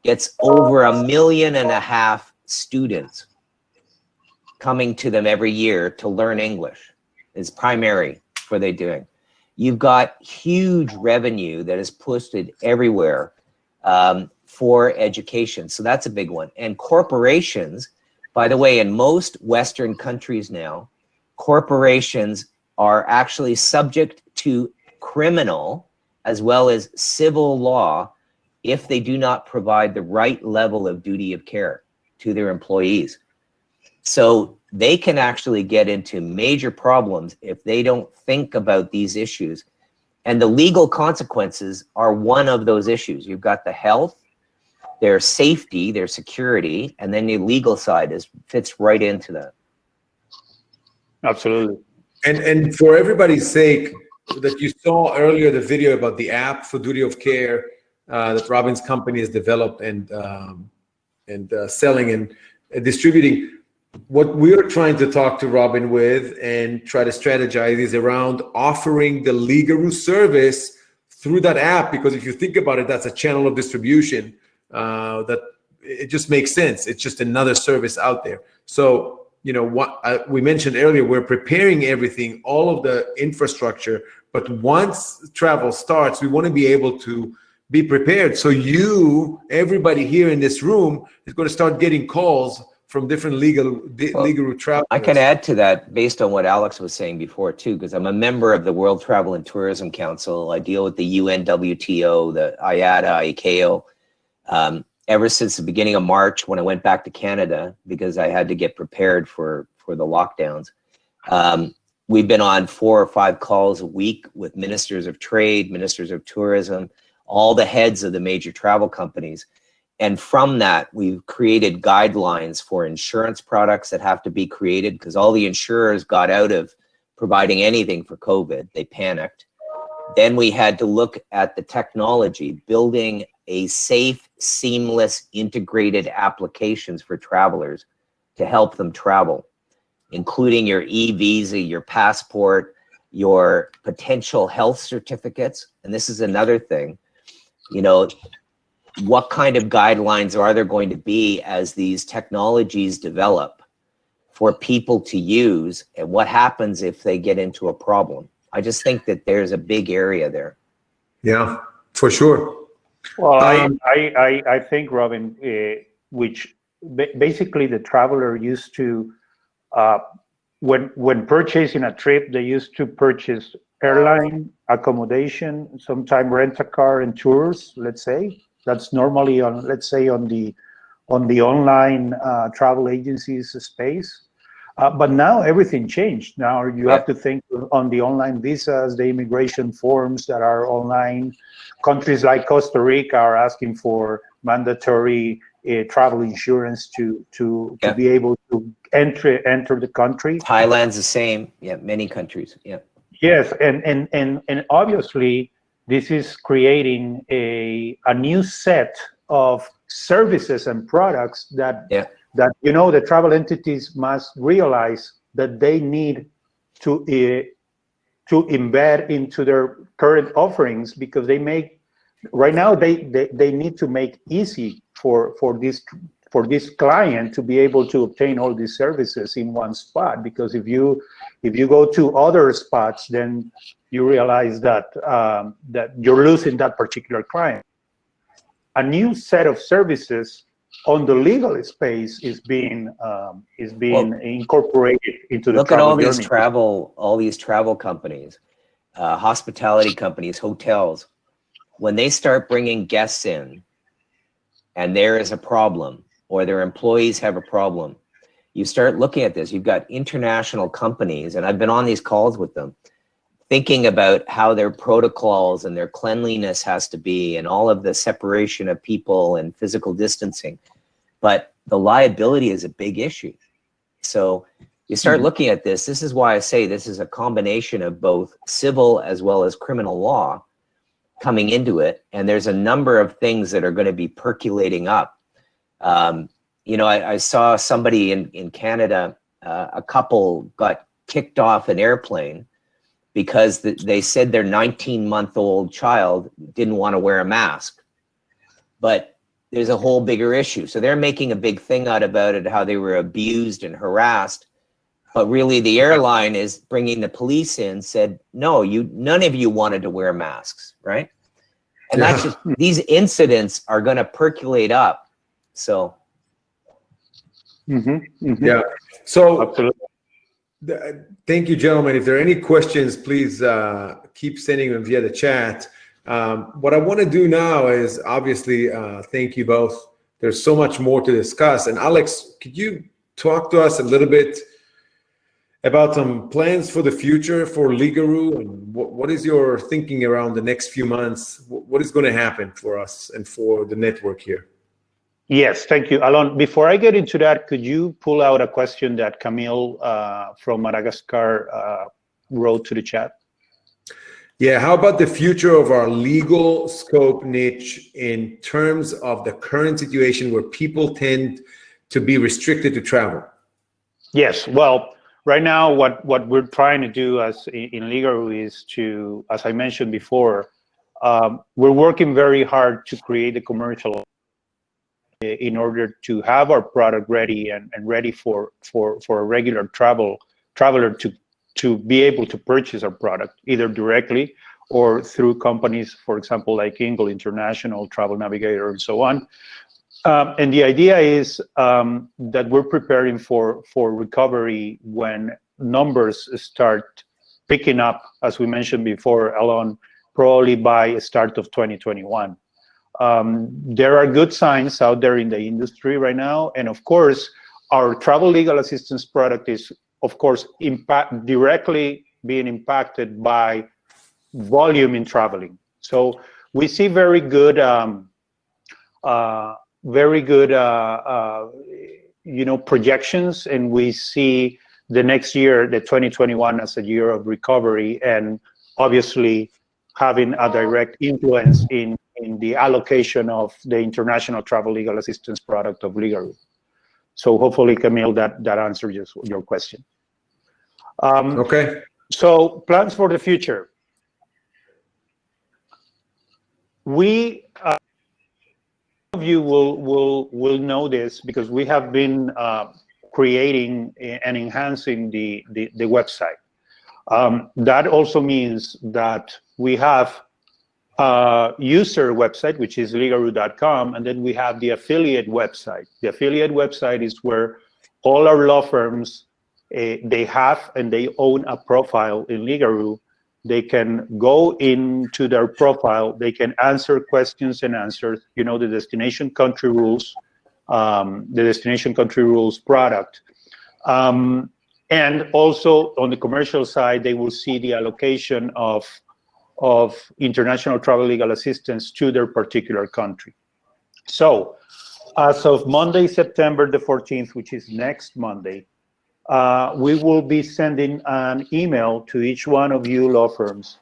gets over 1.5 million students coming to them every year to learn English. Is primary for they doing. You've got huge revenue that is posted everywhere for education. So that's a big one. And corporations, by the way, in most Western countries now, corporations are actually subject to criminal as well as civil law if they do not provide the right level of duty of care to their employees. So they can actually get into major problems if they don't think about these issues. And the legal consequences are one of those issues. You've got the health, their safety, their security, and then the legal side fits right into that. Absolutely. And for everybody's sake, that you saw earlier the video about the app for duty of care that Robin's company has developed and selling and distributing. What we're trying to talk to Robin with and try to strategize is around offering the Legaroo service through that app, because if you think about it, that's a channel of distribution that it just makes sense. It's just another service out there. So, you know, what we mentioned earlier, we're preparing everything, all of the infrastructure, but once travel starts, we want to be able to be prepared. So everybody here in this room is going to start getting calls from different Legaroo travelers. I can add to that based on what Alex was saying before too, because I'm a member of the World Travel and Tourism Council. I deal with the UNWTO, the IATA, ICAO. Ever since the beginning of March, when I went back to Canada, because I had to get prepared for the lockdowns, we've been on 4 or 5 calls a week with ministers of trade, ministers of tourism, all the heads of the major travel companies. And from that, we've created guidelines for insurance products that have to be created, because all the insurers got out of providing anything for COVID. They panicked. Then we had to look at the technology, building a safe, seamless, integrated applications for travelers to help them travel, including your e-visa, your passport, your potential health certificates. And this is another thing, you know, what kind of guidelines are there going to be as these technologies develop for people to use, and what happens if they get into a problem? I just think that there's a big area there. Yeah, for sure. Well, I think, Robin, which basically the traveler used to, when purchasing a trip, they used to purchase airline, accommodation, sometime rent a car and tours, let's say. That's normally on, let's say, on the online travel agencies space. But now everything changed. Now you have to think on the online visas, the immigration forms that are online. Countries like Costa Rica are asking for mandatory travel insurance to be able to enter the country. Thailand's the same. Yeah, many countries. Yeah. Yes, and obviously this is creating a new set of services and products that you know the travel entities must realize that they need to embed into their current offerings, because they make right now they need to make easy for this client to be able to obtain all these services in one spot. Because if you go to other spots, then you realize that that you're losing that particular client. A new set of services on the legal space is being incorporated into the look at all journey. these travel companies, hospitality companies, hotels. When they start bringing guests in and there is a problem, or their employees have a problem, you start looking at this. You've got international companies, and I've been on these calls with them, thinking about how their protocols and their cleanliness has to be, and all of the separation of people and physical distancing. but the liability is a big issue. So you start looking at this. This is why I say this is a combination of both civil as well as criminal law coming into it. And there's a number of things that are going to be percolating up. You know, I saw somebody in Canada, a couple got kicked off an airplane because they said their 19-month-old child didn't want to wear a mask. But there's a whole bigger issue. So they're making a big thing out about it, how they were abused and harassed. But really the airline is bringing the police in, said, no, none of you wanted to wear masks, right? And that's just, these incidents are going to percolate up. So. Yeah. So Absolutely. Thank you, gentlemen. If there are any questions, please keep sending them via the chat. What I want to do now is obviously thank you both. There's so much more to discuss. And Alex, could you talk to us a little bit about some plans for the future for Legaroo, and what is your thinking around the next few months? What is going to happen for us and for the network here? Yes, thank you, Alon. Before I get into that, could you pull out a question that Camille from Madagascar wrote to the chat? Yeah, how about the future of our legal scope niche in terms of the current situation where people tend to be restricted to travel? Yes, well, right now what we're trying to do as in Legaroo is to, as I mentioned before, we're working very hard to create the commercial in order to have our product ready and ready for a regular traveler to be able to purchase our product either directly or through companies, for example, like Ingle International, Travel Navigator, and so on. And the idea is that we're preparing for recovery when numbers start picking up, as we mentioned before, Alon, probably by start of 2021. There are good signs out there in the industry right now. And of course, our travel legal assistance product is, of course, directly being impacted by volume in traveling. So we see very good, projections, and we see the next year, the 2021, as a year of recovery, and obviously having a direct influence in the allocation of the international travel legal assistance product of Legaroo. So hopefully, Camille, that answers your question. Okay. So plans for the future. We, some of you will know this because we have been creating and enhancing the website. That also means that we have a user website, which is legaroo.com, and then we have the affiliate website. The affiliate website is where all our law firms, they have and they own a profile in Legaroo. They can go into their profile, they can answer questions and answers, the destination country rules, product. And also on the commercial side, they will see the allocation of international travel legal assistance to their particular country. So as of Monday, September the 14th, which is next Monday, we will be sending an email to each one of you law firms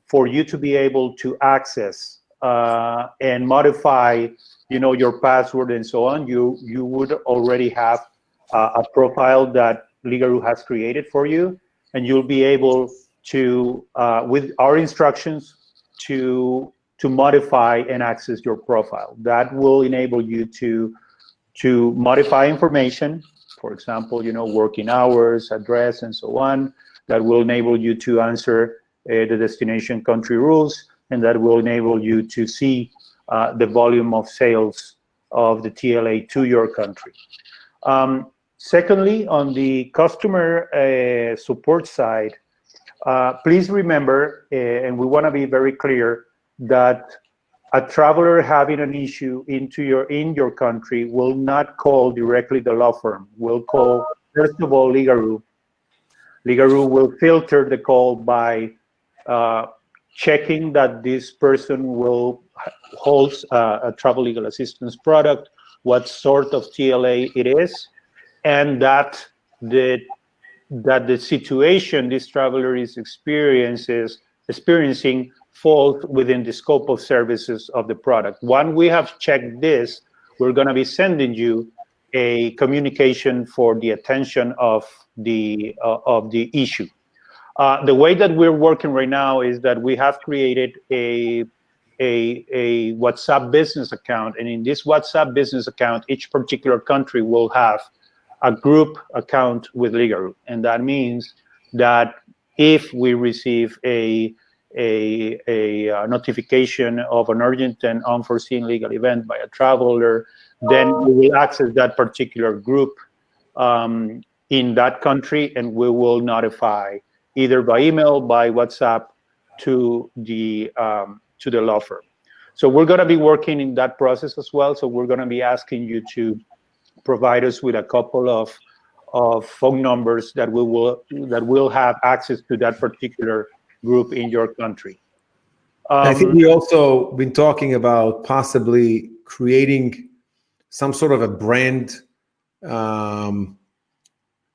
for you to be able to access and modify, your password and so on. You would already have a profile that Legaroo has created for you, and you'll be able to, with our instructions, to modify and access your profile. That will enable you to modify information. For example, working hours, address, and so on. That will enable you to answer the destination country rules, and that will enable you to see the volume of sales of the TLA to your country. Secondly, on the customer support side, please remember, and we want to be very clear, that a traveler having an issue in your country will not call directly the law firm. Will call, first of all, Legaroo. Legaroo will filter the call by checking that this person holds a travel legal assistance product, what sort of TLA it is, and that the situation this traveler is experiencing falls within the scope of services of the product. Once we have checked this, we're going to be sending you a communication for the attention of the issue. The way that we're working right now is that we have created a WhatsApp business account, and in this WhatsApp business account, each particular country will have a group account with Legaroo, and that means that if we receive a notification of an urgent and unforeseen legal event by a traveler, then we will access that particular group in that country, and we will notify either by email, by WhatsApp, to the law firm. So we're going to be working in that process as well. So we're going to be asking you to provide us with a couple of phone numbers that will have access to that particular group in your country. I think we also been talking about possibly creating some sort of a brand,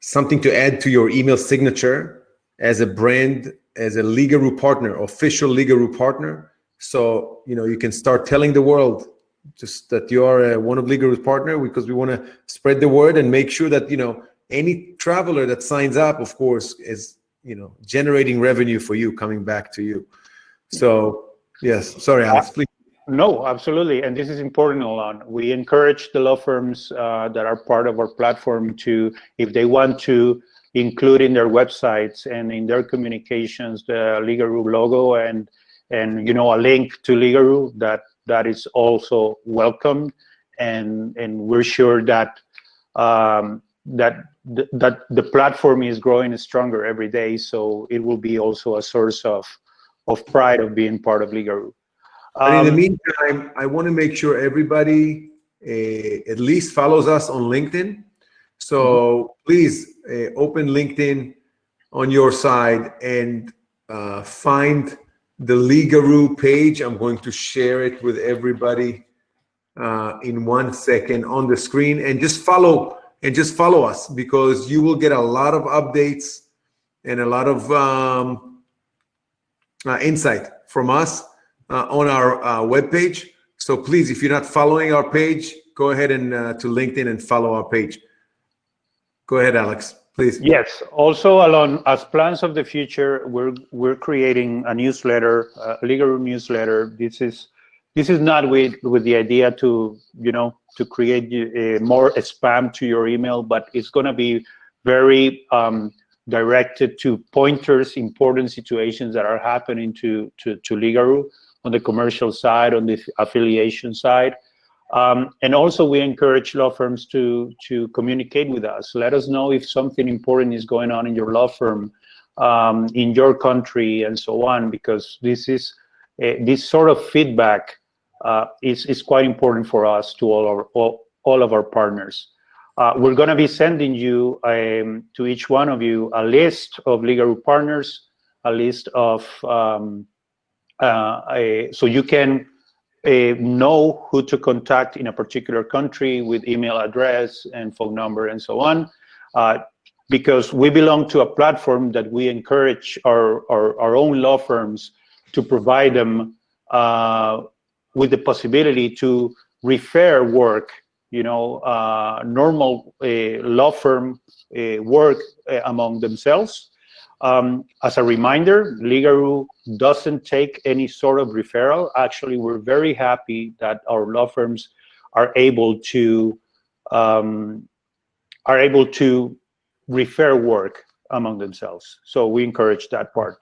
something to add to your email signature as a brand, as a Legaroo partner, official Legaroo partner. So, you can start telling the world just that you are one of Legaroo's partner, because we want to spread the word and make sure that, any traveler that signs up, of course, is, generating revenue for you, coming back to you. So, yes, sorry, Alex, please. No, absolutely. And this is important, Alon. We encourage the law firms that are part of our platform to, if they want to, include in their websites and in their communications the Legaroo logo and a link to Legaroo, that is also welcome. And we're sure that that the platform is growing stronger every day, so it will be also a source of pride of being part of Legaroo. But in the meantime, I want to make sure everybody at least follows us on LinkedIn. So please open LinkedIn on your side and find the Legaroo page. I'm going to share it with everybody in 1 second on the screen, and just follow us, because you will get a lot of updates and a lot of insight from us on our webpage. So please, if you're not following our page, go ahead and to LinkedIn and follow our page. Go ahead, Alex, please. Yes. Also, Alon, as plans of the future, we're creating a newsletter, a Legaroo newsletter. This is not with the idea to create more spam to your email, but it's going to be very directed to pointers, important situations that are happening to Legaroo on the commercial side, on the affiliation side. And also, we encourage law firms to communicate with us. Let us know if something important is going on in your law firm, in your country, and so on, because this sort of feedback is quite important for us to all of our partners. We're going to be sending you to each one of you a list of Legaroo partners, a list of so you can know who to contact in a particular country with email address and phone number and so on, because we belong to a platform that we encourage our own law firms to provide them with the possibility to refer work, normal law firm work among themselves. As a reminder, Legaroo doesn't take any sort of referral. Actually, we're very happy that our law firms are able to refer work among themselves. So we encourage that part.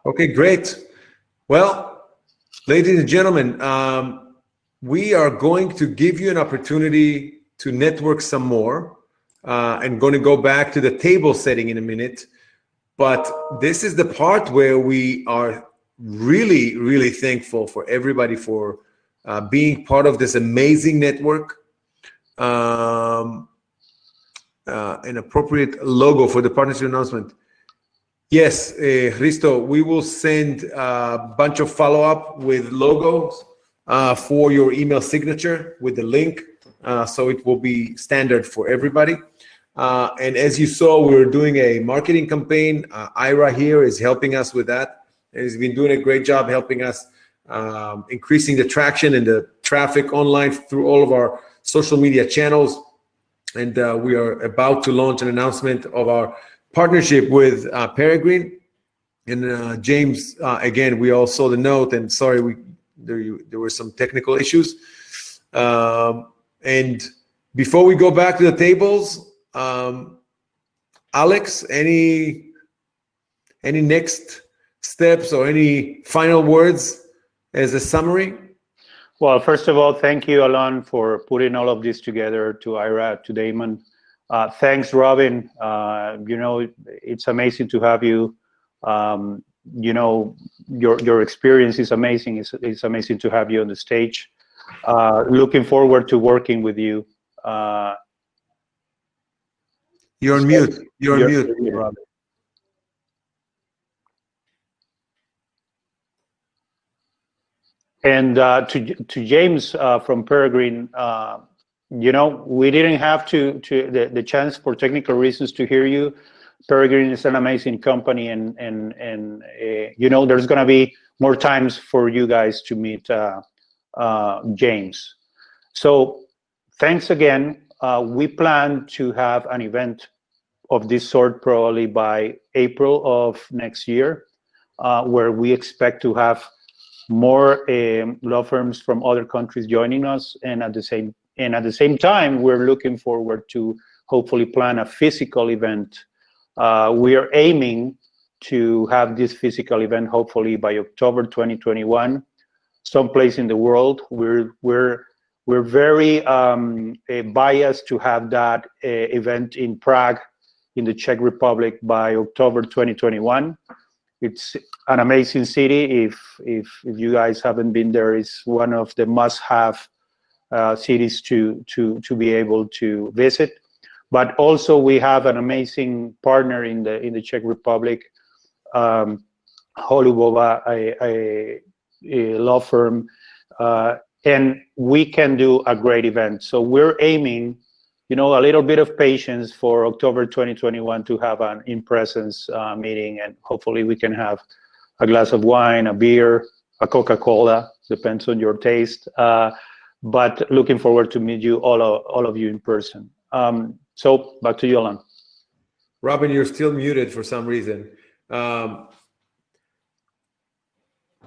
Okay, great. Well, ladies and gentlemen, we are going to give you an opportunity to network some more. And going to go back to the table setting in a minute. But this is the part where we are really, really thankful for everybody for being part of this amazing network. An appropriate logo for the partnership announcement. Yes, Risto, we will send a bunch of follow-up with logos for your email signature with the link, so it will be standard for everybody. And as you saw, we're doing a marketing campaign. Ira here is helping us with that, and he's been doing a great job helping us increasing the traction and the traffic online through all of our social media channels. And we are about to launch an announcement of our partnership with Peregrine. And James, again, we all saw the note, and sorry, there were some technical issues. And before we go back to the tables, Alex, any next steps or any final words as a summary? Well, first of all, thank you, Alon, for putting all of this together, to Ira, to Damon. Thanks, Robin. You know, it's amazing to have you. You know, your experience is amazing. It's amazing to have you on the stage. Looking forward to working with you. You're on mute. You're on mute, Robin. And to James from Peregrine, you know, we didn't have the chance for technical reasons to hear you. Peregrine is an amazing company, and you know, there's going to be more times for you guys to meet James. So thanks again. We plan to have an event of this sort probably by April of next year, where we expect to have more law firms from other countries joining us, and at the same time, we're looking forward to hopefully plan a physical event. We are aiming to have this physical event hopefully by October 2021, someplace in the world. We're very biased to have that event in Prague, in the Czech Republic, by October 2021. It's an amazing city. If you guys haven't been there, it's one of the must-have cities to be able to visit. But also, we have an amazing partner in the Czech Republic, Holubova, a law firm, and we can do a great event. So we're aiming, you know, a little bit of patience for October 2021 to have an in-presence meeting, and hopefully we can have a glass of wine, a beer, a Coca-Cola, depends on your taste. But looking forward to meet you, all of you in person. So back to you, Alan. Robin, you're still muted for some reason.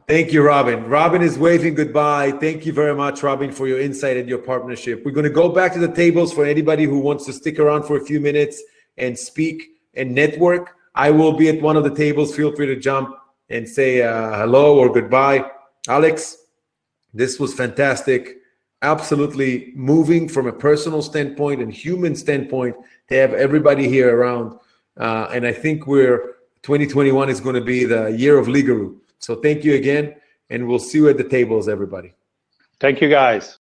Thank you, Robin. Robin is waving goodbye. Thank you very much, Robin, for your insight and your partnership. We're going to go back to the tables for anybody who wants to stick around for a few minutes and speak and network. I will be at one of the tables. Feel free to jump and say hello or goodbye. Alex, this was fantastic. Absolutely moving from a personal standpoint and human standpoint to have everybody here around. And I think 2021 is going to be the year of Legaroo. So thank you again, and we'll see you at the tables, everybody. Thank you, guys.